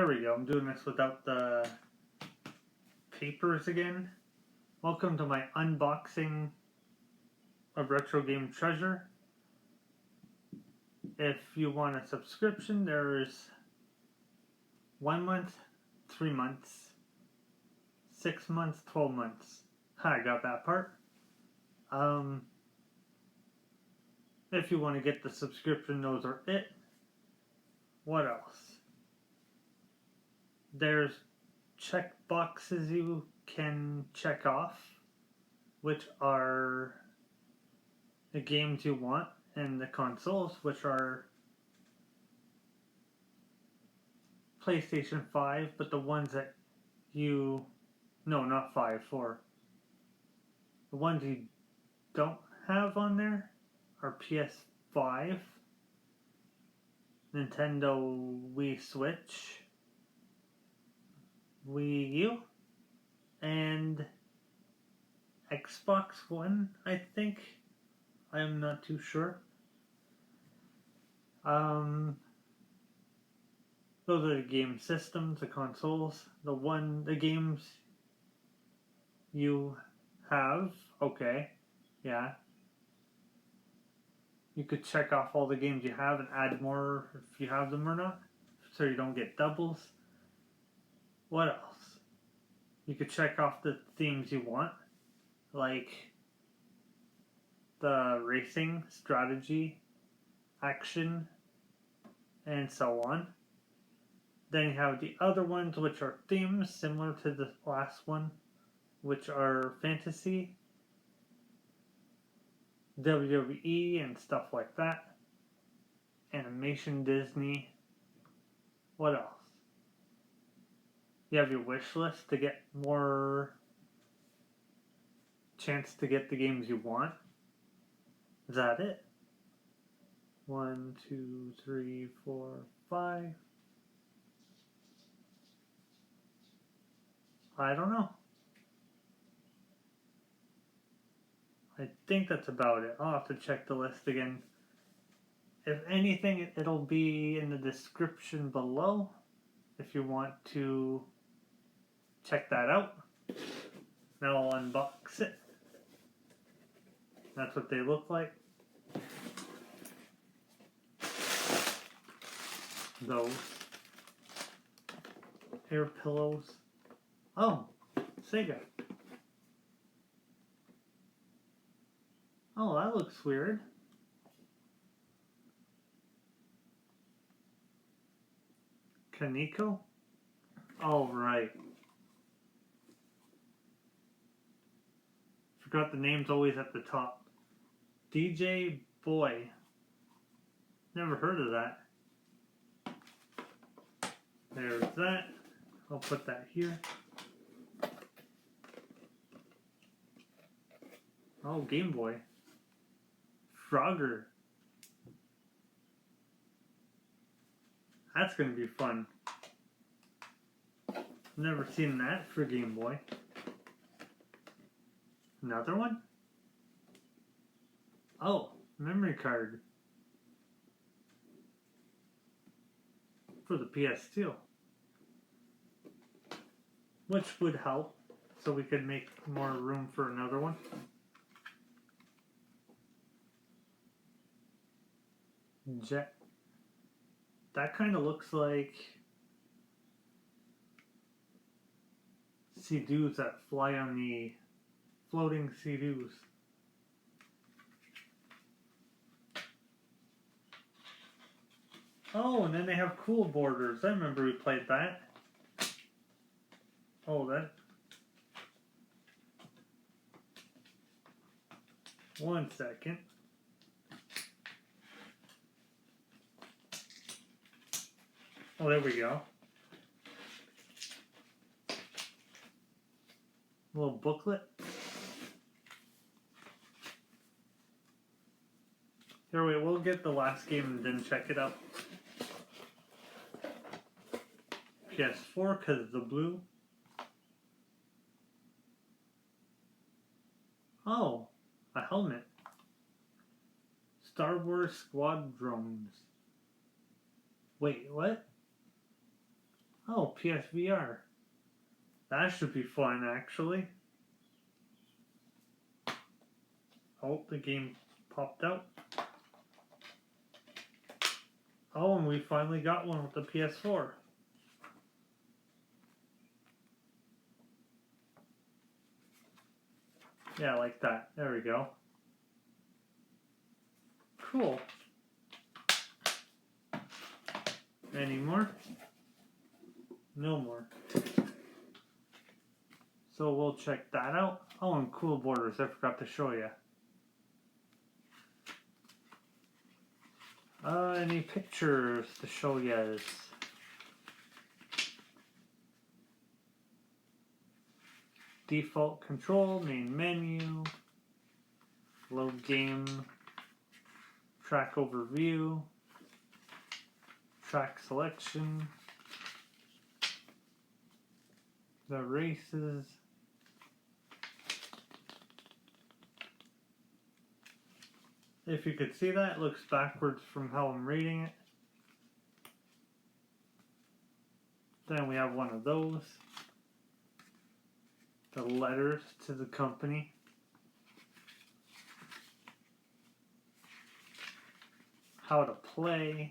There we go. I'm doing this without the papers again. Welcome to my unboxing of Retro Game Treasure. If you want a subscription, there's 1 month, 3 months, 6 months, 12 months. I got that part. If you want to get the subscription, those are it. What else? There's check boxes you can check off, which are the games you want, and the consoles, which are PlayStation 5, but the ones that you... No, not 5, 4. The ones you don't have on there are PS5, Nintendo Wii Switch, WiiU, and Xbox One, I think. I'm not too sure. Those are the game systems, the consoles. The games you have. Okay, yeah. You could check off all the games you have and add more if you have them or not, so you don't get doubles. What else? You could check off the themes you want, like the racing, strategy, action, and so on. Then you have the other ones, which are themes similar to the last one, which are fantasy, WWE, and stuff like that. Animation, Disney. What else? You have your wish list to get more chance to get the games you want. Is that it? 1, 2, 3, 4, 5. I don't know. I think that's about it. I'll have to check the list again. If anything, it'll be in the description below if you want to check that out. Now I'll unbox it. That's what they look like. Those hair pillows. Oh, Sega. Oh, that looks weird. Kaneko? Oh, right. Forgot the name's always at the top. DJ Boy. Never heard of that. There's that. I'll put that here. Oh, Game Boy. Frogger. That's going to be fun. Never seen that for Game Boy. Another one? Oh, memory card. For the PS2. Which would help, so we could make more room for another one. Jet. That kind of looks like Sea-Doos that fly on the floating Sea-Doos. Oh, and then they have cool borders. I remember we played that. Oh, that. 1 second. Oh, there we go. A little booklet. Here, we'll get the last game and then check it out. PS4, because of the blue. Oh, a helmet. Star Wars Squadrons. Wait, what? Oh, PSVR. That should be fun, actually. Oh, the game popped out. Oh, and we finally got one with the PS4. Yeah, like that. There we go. Cool. Any more? No more. So we'll check that out. Oh, and cool borders. I forgot to show you. Any pictures to show you? Default control, main menu, load game, track overview, track selection, the races, if you could see that, it looks backwards from how I'm reading it. Then we have one of those, the letters to the company. How to play,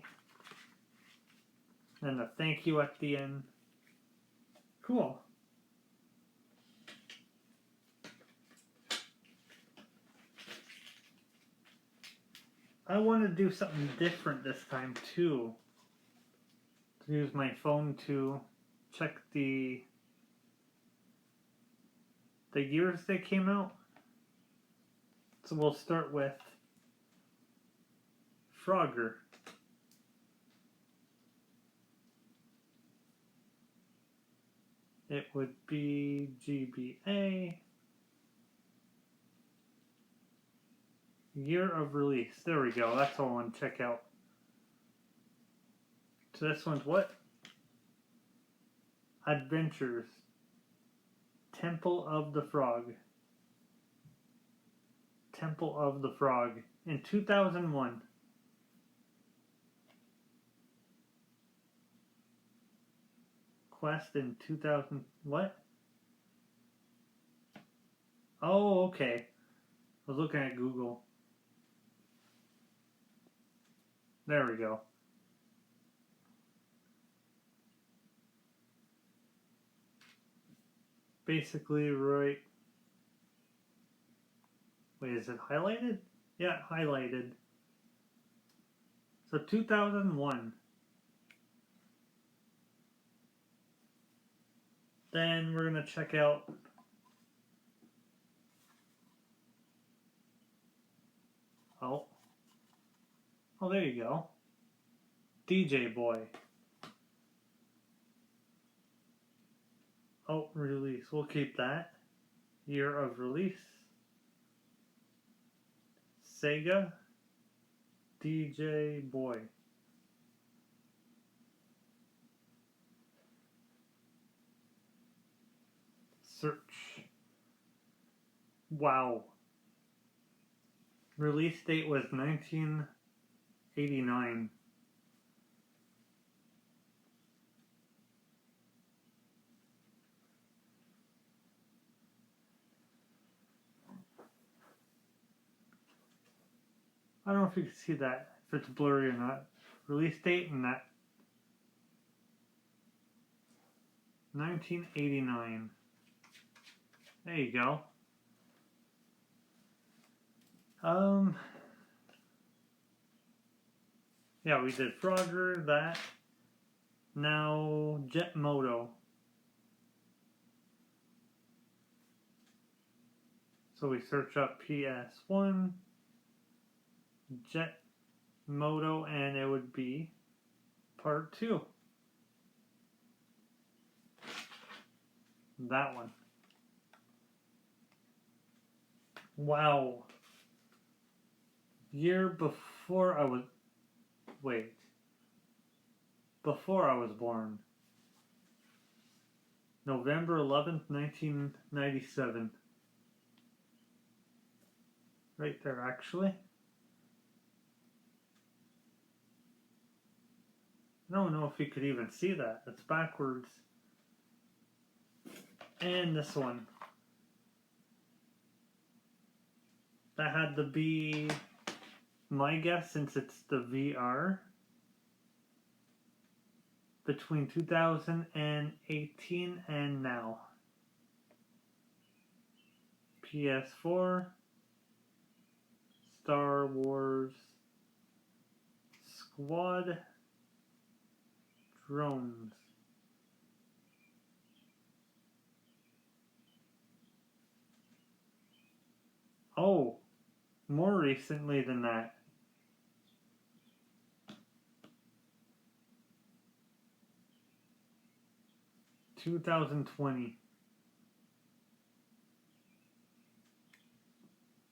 and a thank you at the end. Cool. I want to do something different this time too. To use my phone to check the years they came out. So we'll start with Frogger. It would be GBA. Year of release. There we go. That's all I want to check out. So this one's what? Adventures. Temple of the Frog. Temple of the Frog. In 2001. Quest in 2000. What? Oh, okay. I was looking at Google. There we go. Basically, right. Wait, is it highlighted? Yeah, highlighted. So 2001. Then we're going to check out Oh, there you go. DJ Boy. Oh, release. We'll keep that. Year of release. Sega. DJ Boy. Search. Wow. Release date was 1989. I don't know if you can see that, if it's blurry or not. Release date and that. 1989. There you go. Yeah, we did Frogger, that. Now, Jet Moto. So we search up PS1, Jet Moto, and it would be part 2. That one. Wow. Year before I was... Wait. Before I was born. November 11th, 1997. Right there, actually. I don't know if you could even see that. It's backwards. And this one. That had to be my guess, since it's the VR, between 2018 and now. PS4, Star Wars Squad Drones. Oh, more recently than that. (2020).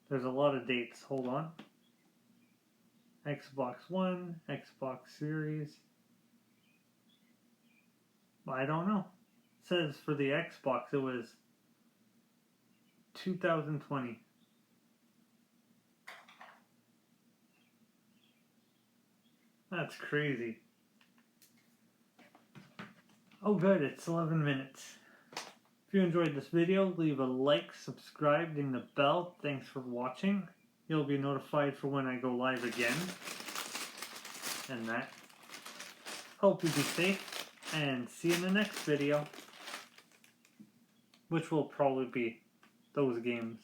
There's a lot of dates. Hold on. Xbox One, Xbox Series. I don't know. It says for the Xbox it was 2020. That's crazy. Oh good, it's 11 minutes. If you enjoyed this video, leave a like, subscribe, ding the bell. Thanks for watching. You'll be notified for when I go live again. And that. Hope you be safe, and see you in the next video. Which will probably be those games.